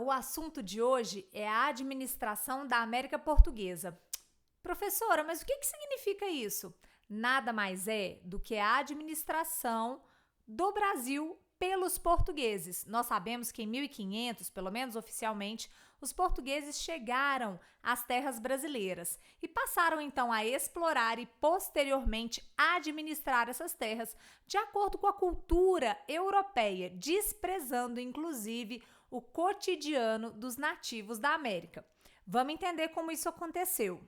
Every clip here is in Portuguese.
o assunto de hoje é a administração da América Portuguesa. Professora, mas o que significa isso? Nada mais é do que a administração do Brasil pelos portugueses. Nós sabemos que em 1500, pelo menos oficialmente, os portugueses chegaram às terras brasileiras e passaram então a explorar e posteriormente administrar essas terras de acordo com a cultura europeia, desprezando inclusive o cotidiano dos nativos da América. Vamos entender como isso aconteceu.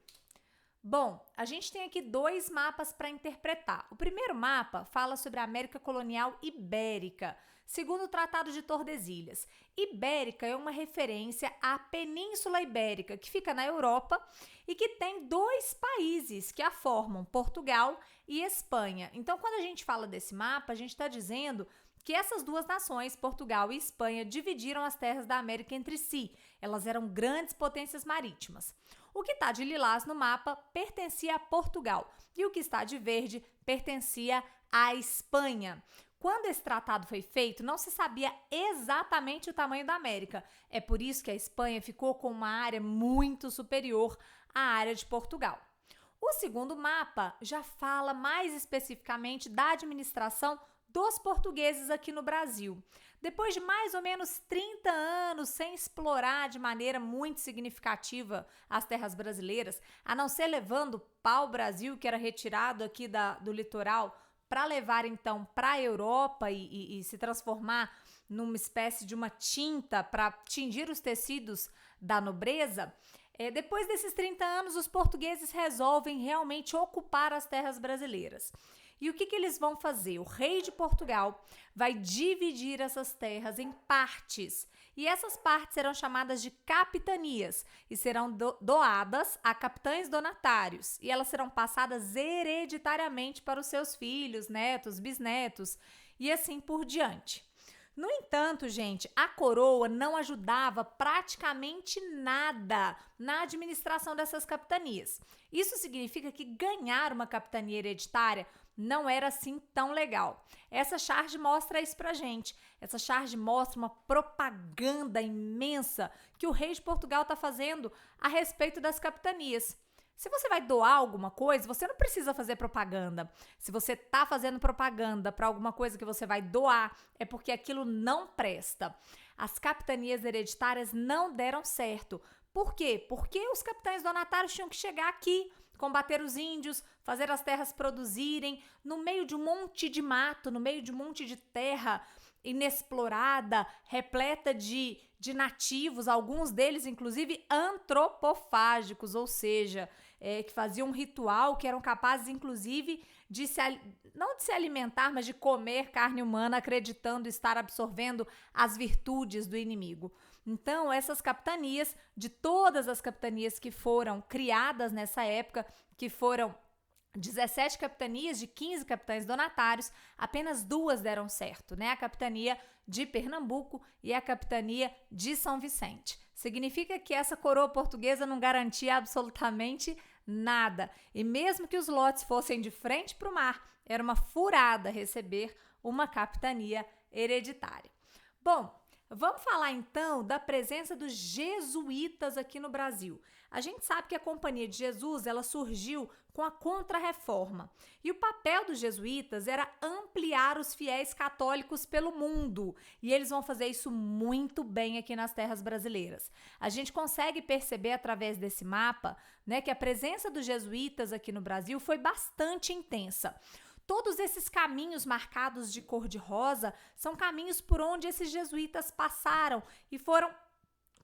Bom, a gente tem aqui dois mapas para interpretar. O primeiro mapa fala sobre a América colonial ibérica, segundo o Tratado de Tordesilhas. Ibérica é uma referência à Península Ibérica, que fica na Europa e que tem dois países que a formam, Portugal e Espanha. Então, quando a gente fala desse mapa, a gente está dizendo que essas duas nações, Portugal e Espanha, dividiram as terras da América entre si. Elas eram grandes potências marítimas. O que está de lilás no mapa pertencia a Portugal e o que está de verde pertencia à Espanha. Quando esse tratado foi feito, não se sabia exatamente o tamanho da América. É por isso que a Espanha ficou com uma área muito superior à área de Portugal. O segundo mapa já fala mais especificamente da administração dos portugueses aqui no Brasil. Depois de mais ou menos 30 anos sem explorar de maneira muito significativa as terras brasileiras, a não ser levando o pau-brasil, que era retirado aqui do litoral, para levar então para a Europa e se transformar numa espécie de uma tinta para tingir os tecidos da nobreza. Depois desses 30 anos, os portugueses resolvem realmente ocupar as terras brasileiras. E o que eles vão fazer? O rei de Portugal vai dividir essas terras em partes. E essas partes serão chamadas de capitanias e serão doadas a capitães donatários. E elas serão passadas hereditariamente para os seus filhos, netos, bisnetos e assim por diante. No entanto, gente, a coroa não ajudava praticamente nada na administração dessas capitanias. Isso significa que ganhar uma capitania hereditária não era assim tão legal. Essa charge mostra isso pra gente. Essa charge mostra uma propaganda imensa que o rei de Portugal está fazendo a respeito das capitanias. Se você vai doar alguma coisa, você não precisa fazer propaganda. Se você está fazendo propaganda para alguma coisa que você vai doar, é porque aquilo não presta. As capitanias hereditárias não deram certo. Por quê? Porque os capitães donatários tinham que chegar aqui, combater os índios, fazer as terras produzirem, no meio de um monte de mato, no meio de um monte de terra inexplorada, repleta de nativos, alguns deles inclusive antropofágicos, ou seja, que faziam um ritual, que eram capazes inclusive não de se alimentar, mas de comer carne humana, acreditando estar absorvendo as virtudes do inimigo. Então, essas capitanias, de todas as capitanias que foram criadas nessa época, que foram 17 capitanias de 15 capitães donatários, apenas duas deram certo, né? A capitania de Pernambuco e a capitania de São Vicente. Significa que essa coroa portuguesa não garantia absolutamente nada. E mesmo que os lotes fossem de frente para o mar, era uma furada receber uma capitania hereditária. Bom, vamos falar então da presença dos jesuítas aqui no Brasil. A gente sabe que a Companhia de Jesus ela surgiu com a Contra-Reforma e o papel dos jesuítas era ampliar os fiéis católicos pelo mundo e eles vão fazer isso muito bem aqui nas terras brasileiras. A gente consegue perceber através desse mapa, né, que a presença dos jesuítas aqui no Brasil foi bastante intensa. Todos esses caminhos marcados de cor-de-rosa são caminhos por onde esses jesuítas passaram e foram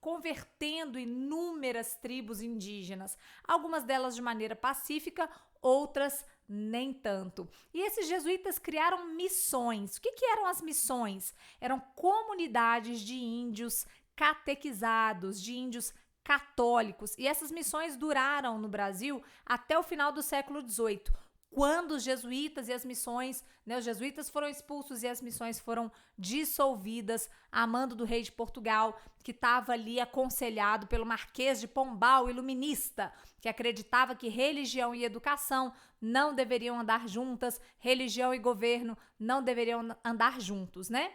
convertendo inúmeras tribos indígenas, algumas delas de maneira pacífica, outras nem tanto. E esses jesuítas criaram missões. O que eram as missões? Eram comunidades de índios catequizados, de índios católicos. E essas missões duraram no Brasil até o final do século XVIII. Quando os jesuítas e as missões, né, os jesuítas foram expulsos e as missões foram dissolvidas a mando do rei de Portugal, que estava ali aconselhado pelo Marquês de Pombal, iluminista, que acreditava que religião e educação não deveriam andar juntas, religião e governo não deveriam andar juntos, né?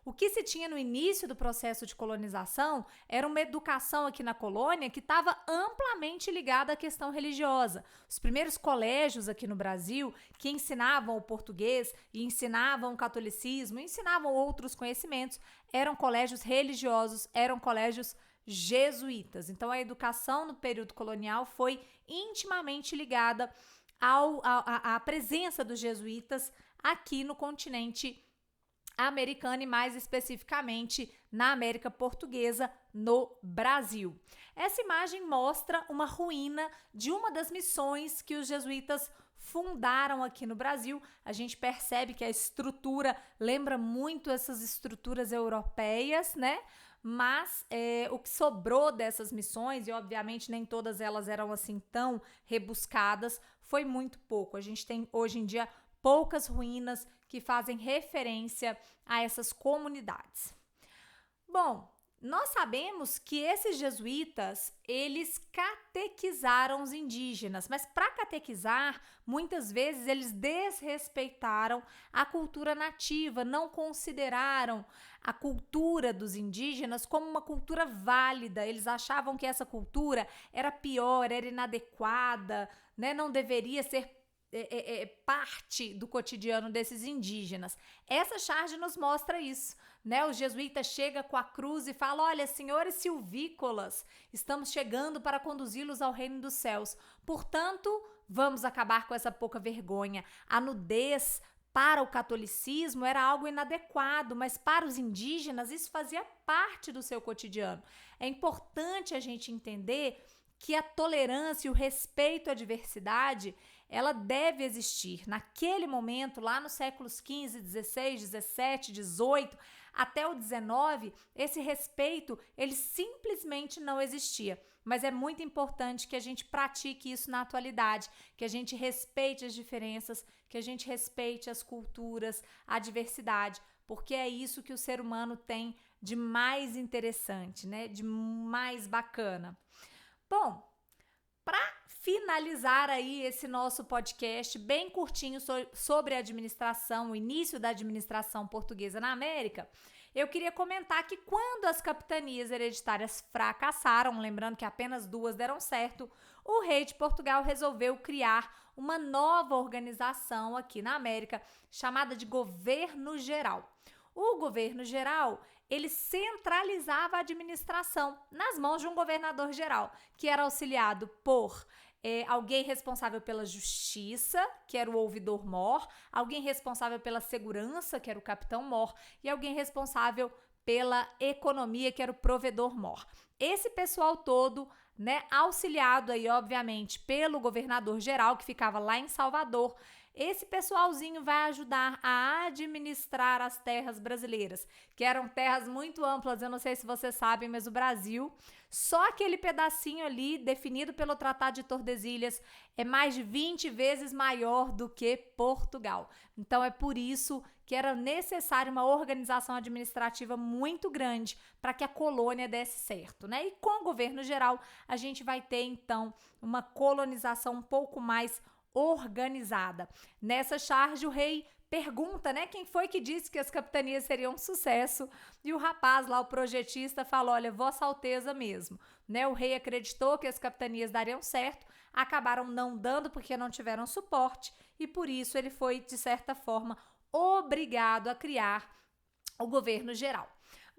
O que se tinha no início do processo de colonização era uma educação aqui na colônia que estava amplamente ligada à questão religiosa. Os primeiros colégios aqui no Brasil que ensinavam o português e ensinavam o catolicismo, ensinavam outros conhecimentos, eram colégios religiosos, eram colégios jesuítas. Então, a educação no período colonial foi intimamente ligada à presença dos jesuítas aqui no continente americano e mais especificamente na América Portuguesa, no Brasil. Essa imagem mostra uma ruína de uma das missões que os jesuítas fundaram aqui no Brasil. A gente percebe que a estrutura lembra muito essas estruturas europeias, né? Mas o que sobrou dessas missões, e obviamente nem todas elas eram assim tão rebuscadas, foi muito pouco. A gente tem hoje em dia poucas ruínas que fazem referência a essas comunidades. Bom, nós sabemos que esses jesuítas, eles catequizaram os indígenas, mas para catequizar, muitas vezes eles desrespeitaram a cultura nativa, não consideraram a cultura dos indígenas como uma cultura válida. Eles achavam que essa cultura era pior, era inadequada, né? Não deveria ser parte do cotidiano desses indígenas. Essa charge nos mostra isso, né? O jesuíta chega com a cruz e fala: olha, senhores silvícolas, estamos chegando para conduzi-los ao reino dos céus. Portanto, vamos acabar com essa pouca vergonha. A nudez para o catolicismo era algo inadequado, mas para os indígenas isso fazia parte do seu cotidiano. É importante a gente entender que a tolerância e o respeito à diversidade, ela deve existir. Naquele momento, lá nos séculos XV, XVI, XVII, XVIII, até o XIX, esse respeito, ele simplesmente não existia. Mas é muito importante que a gente pratique isso na atualidade, que a gente respeite as diferenças, que a gente respeite as culturas, a diversidade, porque é isso que o ser humano tem de mais interessante, né? De mais bacana. Bom, para finalizar aí esse nosso podcast bem curtinho sobre a administração, o início da administração portuguesa na América, eu queria comentar que quando as capitanias hereditárias fracassaram, lembrando que apenas 2 deram certo, o rei de Portugal resolveu criar uma nova organização aqui na América chamada de Governo Geral. O Governo Geral, ele centralizava a administração nas mãos de um governador geral, que era auxiliado por alguém responsável pela justiça, que era o ouvidor-mor, alguém responsável pela segurança, que era o capitão-mor, e alguém responsável pela economia, que era o provedor-mor. Esse pessoal todo, né, auxiliado aí, obviamente, pelo governador-geral, que ficava lá em Salvador, esse pessoalzinho vai ajudar a administrar as terras brasileiras, que eram terras muito amplas. Eu não sei se vocês sabem, mas o Brasil, só aquele pedacinho ali definido pelo Tratado de Tordesilhas, é mais de 20 vezes maior do que Portugal. Então é por isso que era necessária uma organização administrativa muito grande para que a colônia desse certo, né? E com o governo geral, a gente vai ter então uma colonização um pouco mais organizada. Nessa charge, o rei pergunta, né, quem foi que disse que as capitanias seriam um sucesso, e o rapaz lá, o projetista, fala: olha, Vossa Alteza mesmo, né? O rei acreditou que as capitanias dariam certo, acabaram não dando porque não tiveram suporte, e por isso ele foi, de certa forma, obrigado a criar o governo geral.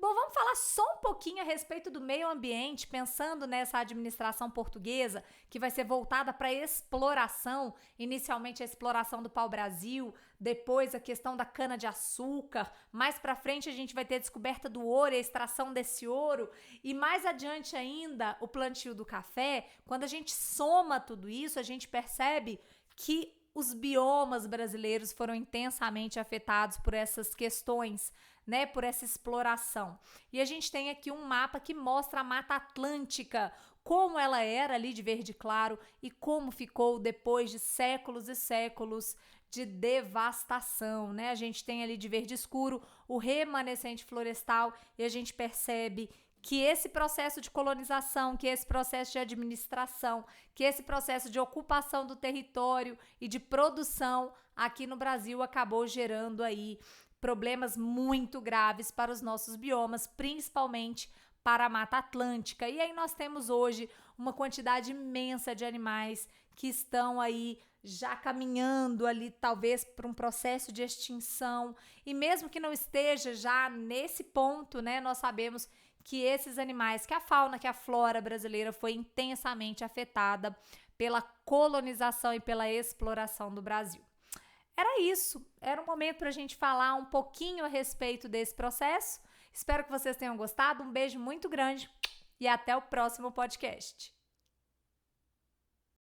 Bom, vamos falar só um pouquinho a respeito do meio ambiente, pensando nessa administração portuguesa, que vai ser voltada para a exploração, inicialmente a exploração do pau-brasil, depois a questão da cana-de-açúcar, mais para frente a gente vai ter a descoberta do ouro e a extração desse ouro, e mais adiante ainda o plantio do café. Quando a gente soma tudo isso, a gente percebe que os biomas brasileiros foram intensamente afetados por essas questões, né, por essa exploração. E a gente tem aqui um mapa que mostra a Mata Atlântica, como ela era ali de verde claro e como ficou depois de séculos e séculos de devastação, né? A gente tem ali de verde escuro o remanescente florestal, e a gente percebe que esse processo de colonização, que esse processo de administração, que esse processo de ocupação do território e de produção aqui no Brasil acabou gerando aí problemas muito graves para os nossos biomas, principalmente para a Mata Atlântica. E aí nós temos hoje uma quantidade imensa de animais que estão aí já caminhando ali talvez para um processo de extinção. E mesmo que não esteja já nesse ponto, né, nós sabemos que esses animais, que a fauna, que a flora brasileira foi intensamente afetada pela colonização e pela exploração do Brasil. Era isso, era um momento para a gente falar um pouquinho a respeito desse processo. Espero que vocês tenham gostado, um beijo muito grande e até o próximo podcast.